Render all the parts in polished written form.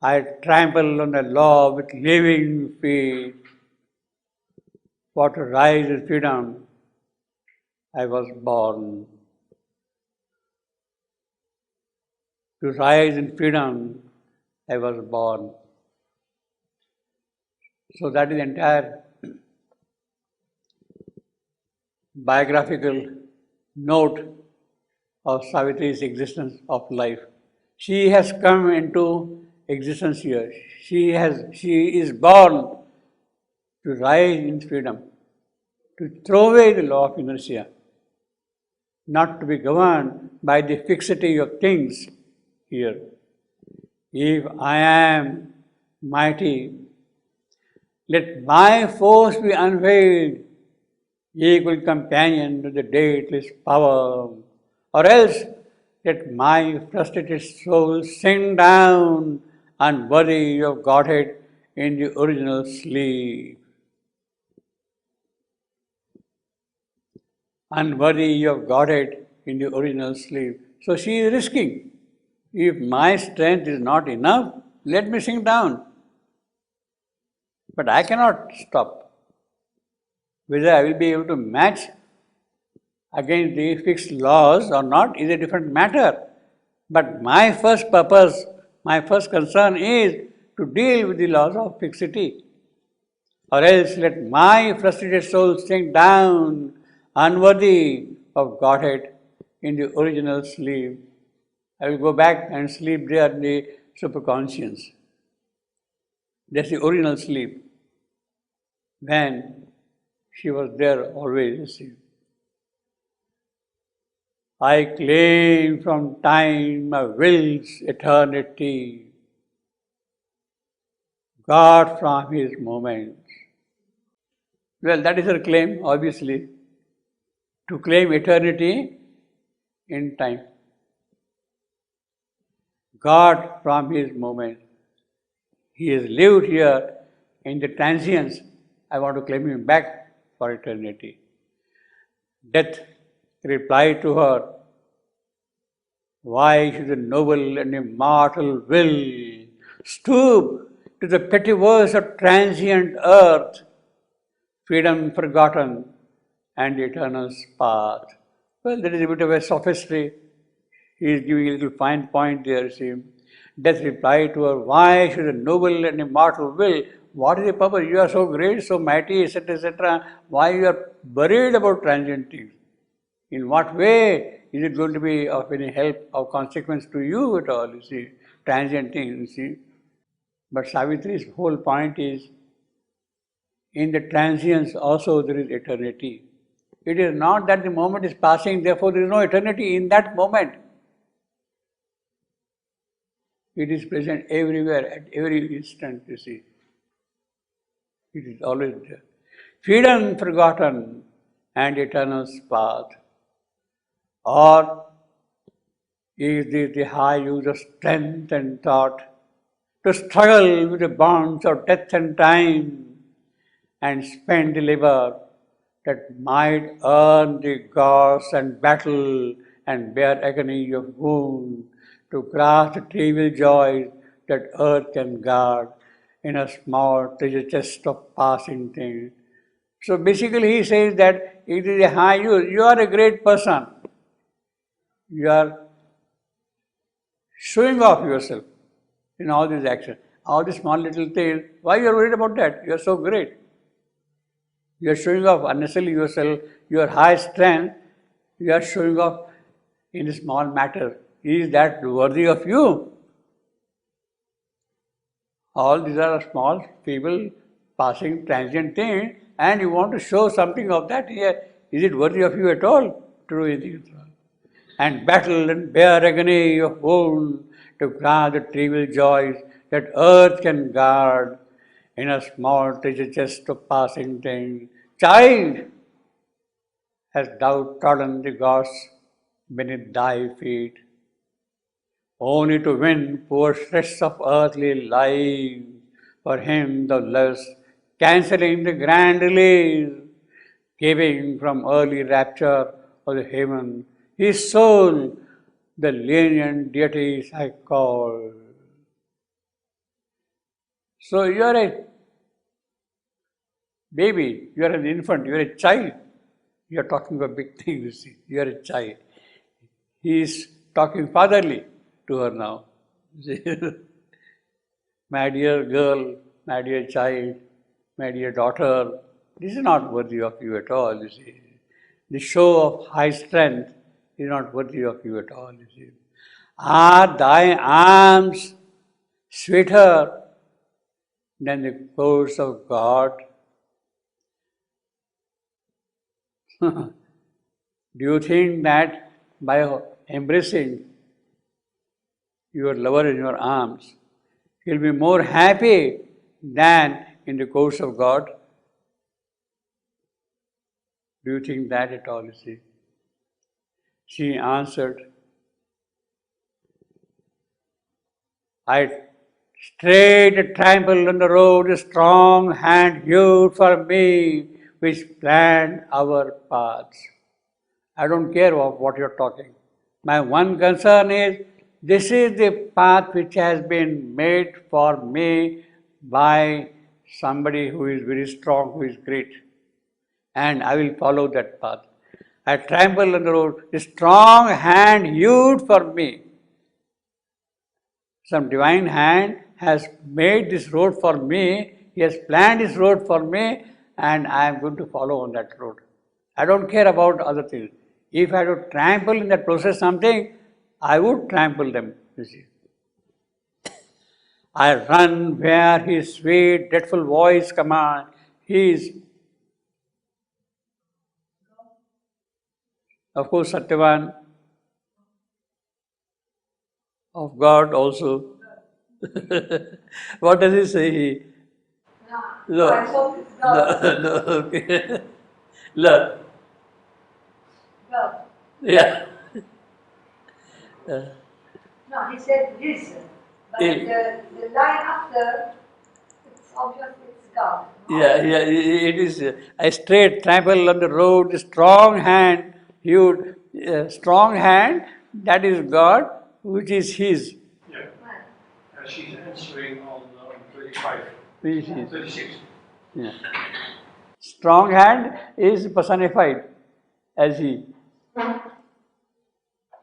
I trample on the law with living feet. For to rise in freedom, I was born. To rise in freedom, I was born. So that is the entire biographical note of Savitri's existence of life. She has come into existence here. She is born to rise in freedom, to throw away the law of inertia, not to be governed by the fixity of things here. If I am mighty, let my force be unveiled, equal companion to the dateless power, or else let my frustrated soul sink down, unworthy of Godhead in the original sleep. Unworthy of Godhead in the original sleep. So she is risking. If my strength is not enough, let me sink down. But I cannot stop. Whether I will be able to match against the fixed laws or not is a different matter. But my first purpose, my first concern is to deal with the laws of fixity. Or else let my frustrated soul sink down, unworthy of Godhead in the original sleep. I will go back and sleep there in the superconscious. That's the original sleep. When she was there always, you see. I claim from time my will's eternity, God from his moments. Well, that is her claim, obviously, to claim eternity in time. God from his moment. He has lived here in the transience. I want to claim him back for eternity. Death replied to her, why should the noble and immortal will stoop to the petty words of transient earth, freedom forgotten and eternal's path? Well, there is a bit of a sophistry. He is giving a little fine point there, see. Death replied to her, why should the noble and immortal will? What is the purpose? You are so great, so mighty, etc., etc. Why you are worried about transient things? In what way is it going to be of any help or consequence to you at all, you see? Transient things, you see. But Savitri's whole point is, in the transience also there is eternity. It is not that the moment is passing, therefore there is no eternity in that moment. It is present everywhere, at every instant, you see. It is always there. Freedom forgotten and eternal's path. Or is this the high use of strength and thought to struggle with the bonds of death and time and spend the labor that might earn the gods and battle and bear agony of wound to grasp the trivial joys that earth can guard in a small treasure chest of passing things. So basically he says that it is a high use. You are a great person. You are showing off yourself in all these actions. All these small little things, why you are worried about that? You are so great. You are showing off unnecessarily yourself, your high strength, you are showing off in a small matter. Is that worthy of you? All these are small, feeble, passing, transient things, and you want to show something of that here. Is it worthy of you at all to do anything at all? And battle and bear agony of wound to grant the trivial joys that earth can guard in a small treasure chest of passing things. Child, hast thou trodden the gods beneath thy feet, only to win poor shreds of earthly life? For him thou lovest, cancelling the grand release, giving from early rapture of the heaven, his soul, the lenient deities I call. So you are a baby, you are an infant, you are a child. You are talking about big things, you see. You are a child. He is talking fatherly to her now. My dear girl, my dear child, my dear daughter, this is not worthy of you at all, you see. The show of high strength is not worthy of you at all, you see. Are thy arms sweeter than the course of God? Do you think that by embracing your lover in your arms, he'll be more happy than in the course of God? Do you think that at all, you see? She answered, I straight trampled on the road, a strong hand hewed for me, which planned our paths. I don't care of what you're talking. My one concern is, this is the path which has been made for me by somebody who is very strong, who is great. And I will follow that path. I trampled on the road, a strong hand hewed for me. Some divine hand has made this road for me, he has planned this road for me, and I am going to follow on that road. I don't care about other things. If I had to trample in that process something, I would trample them, you see. I run where his sweet, dreadful voice commands. He is, of course, Satyavan, of God also. What does he say? No, I thought it's God. No, okay. Look, God. yeah. No, he said listen. But the line after, it's obvious it's God. Yeah, it is a straight trample on the road, strong hand, huge, strong hand, that is God, which is His. Yeah. She's answering on 35. Which is, 36. yeah. Strong hand is personified as He.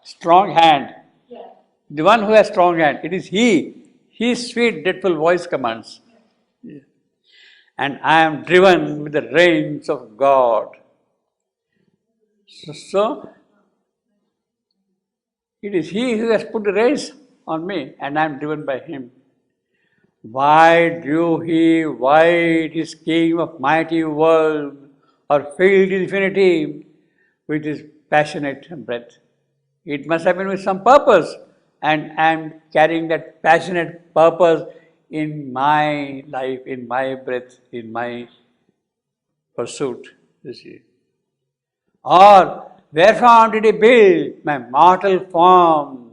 Strong hand. Yeah. The one who has strong hand, it is He. His sweet, dreadful voice commands. Yeah. And I am driven with the reins of God. So it is He who has put the reins on me, and I am driven by Him. Wide drew He wide His scheme of mighty world, or filled infinity with His passionate breath. It must have been with some purpose, and I am carrying that passionate purpose in my life, in my breath, in my pursuit, you see. Or wherefrom did He build my mortal form,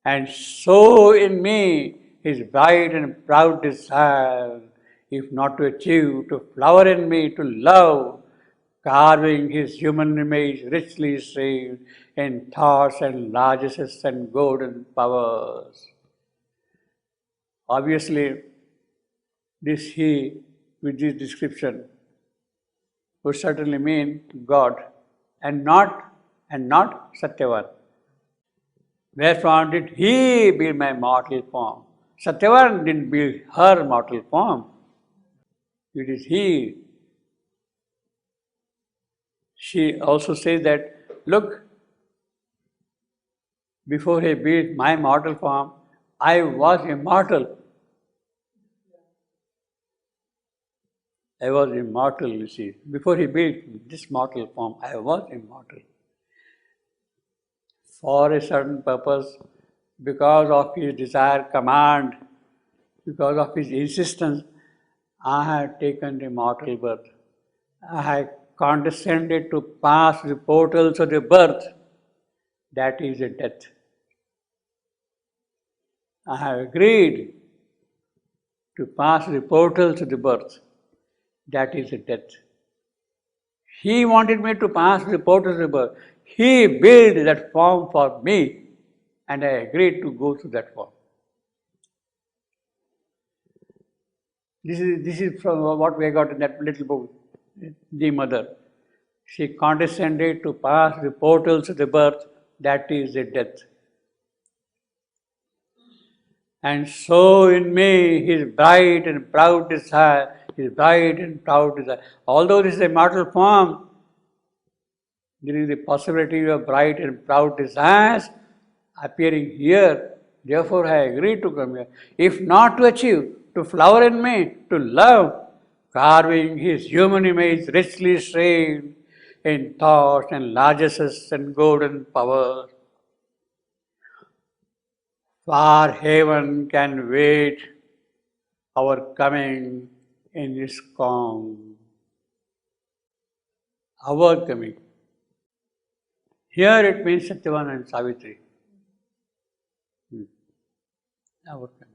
and sow in me His wide and proud desire, if not to achieve, to flower in me, to love, carving His human image richly saved in thoughts and largesses and golden powers. Obviously, this He, with this description, would certainly mean God, and not Satyavan. Wherefrom did He build my mortal form? Satyavan didn't build her mortal form. It is He. She also says that, look, before He built my mortal form, I was immortal. I was immortal, you see. Before He built this mortal form, I was immortal. For a certain purpose, because of His desire command, because of His insistence, I have taken the mortal birth. I have condescended to pass the portals of the birth, that is a death. I have agreed to pass the portals of the birth, that is a death. He wanted me to pass the portals of the birth. He built that form for me, and I agreed to go through that form. This is from what we got in that little book, The Mother. She condescended to pass the portals of the birth, that is the death. And so in me, his bright and proud desire, his bright and proud desire. Although this is a mortal form, there is the possibility of bright and proud desires appearing here. Therefore, I agreed to come here. If not to achieve, to flower in me, to love, carving his human image richly stained in thoughts and largesses and golden power. For heaven can wait our coming in his calm. Our coming. Here it means Satyavan and Savitri. Our coming.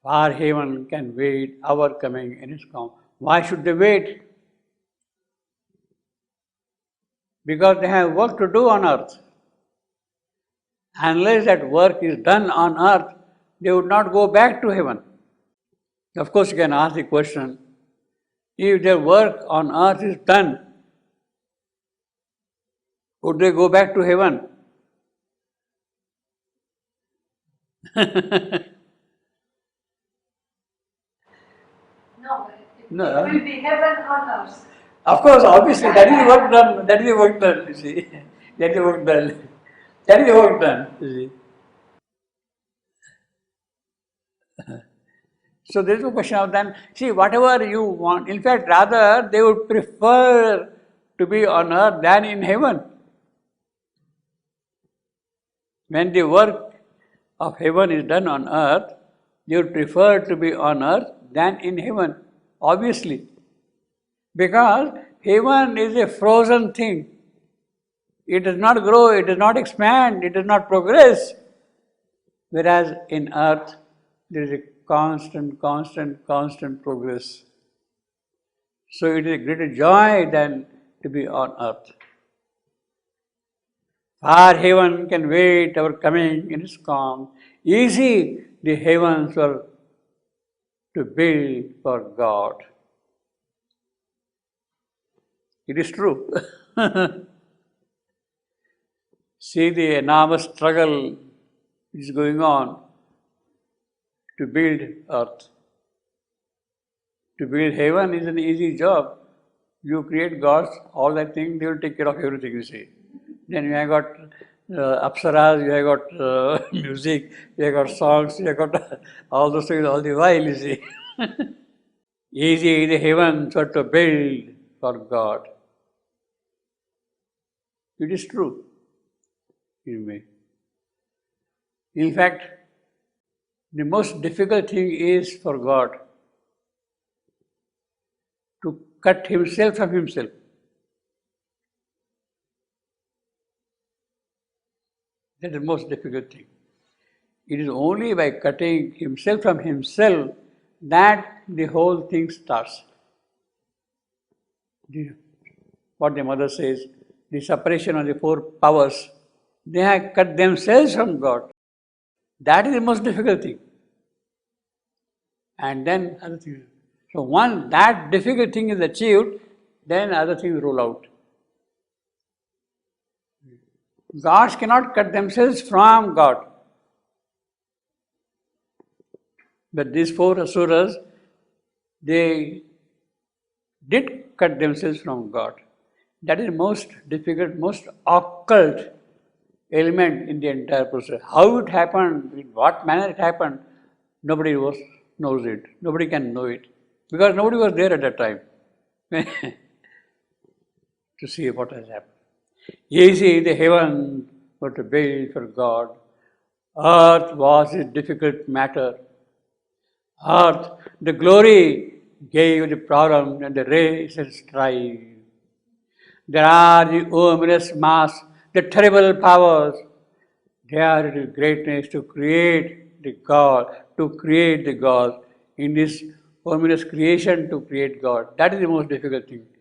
For heaven can wait our coming in his calm. Why should they wait? Because they have work to do on earth. Unless that work is done on earth, they would not go back to heaven. Of course, you can ask the question, if their work on earth is done, would they go back to heaven? No, No. it will be heaven on earth. Of course, obviously, that is the work done. That is the work done, you see. That is the work done. That is the work done, you see. So there is no question of them. See, whatever you want, in fact, rather they would prefer to be on earth than in heaven. When the work of heaven is done on earth, they would prefer to be on earth than in heaven, obviously. Because heaven is a frozen thing. It does not grow, it does not expand, it does not progress. Whereas in earth, there is a constant progress. So it is a greater joy than to be on earth. For heaven can wait our coming in its calm. Easy the heavens were to build for God. It is true. See the enormous struggle which is going on to build earth. To build heaven is an easy job. You create gods, all that thing, they will take care of everything, you see. Then you have got apsaras, you have got music, you have got songs, you have got all those things all the while, you see. Easy the heavens are to build for God. It is true, in me. In fact, the most difficult thing is for God to cut himself from himself. That is the most difficult thing. It is only by cutting himself from himself that the whole thing starts. What the mother says, the separation of the four powers, they have cut themselves from God. That is the most difficult thing. And then other things. So once that difficult thing is achieved, then other things roll out. Gods cannot cut themselves from God. But these four asuras, they did cut themselves from God. That is the most difficult, most occult element in the entire process. How it happened, in what manner it happened, nobody knows it. Nobody can know it. Because nobody was there at that time to see what has happened. Easy the heaven were to build for God. Earth was a difficult matter. Earth, the glory gave the problem and the race and strife. There are the ominous mass, the terrible powers. There it is greatness to create the God, in this ominous creation to create God. That is the most difficult thing.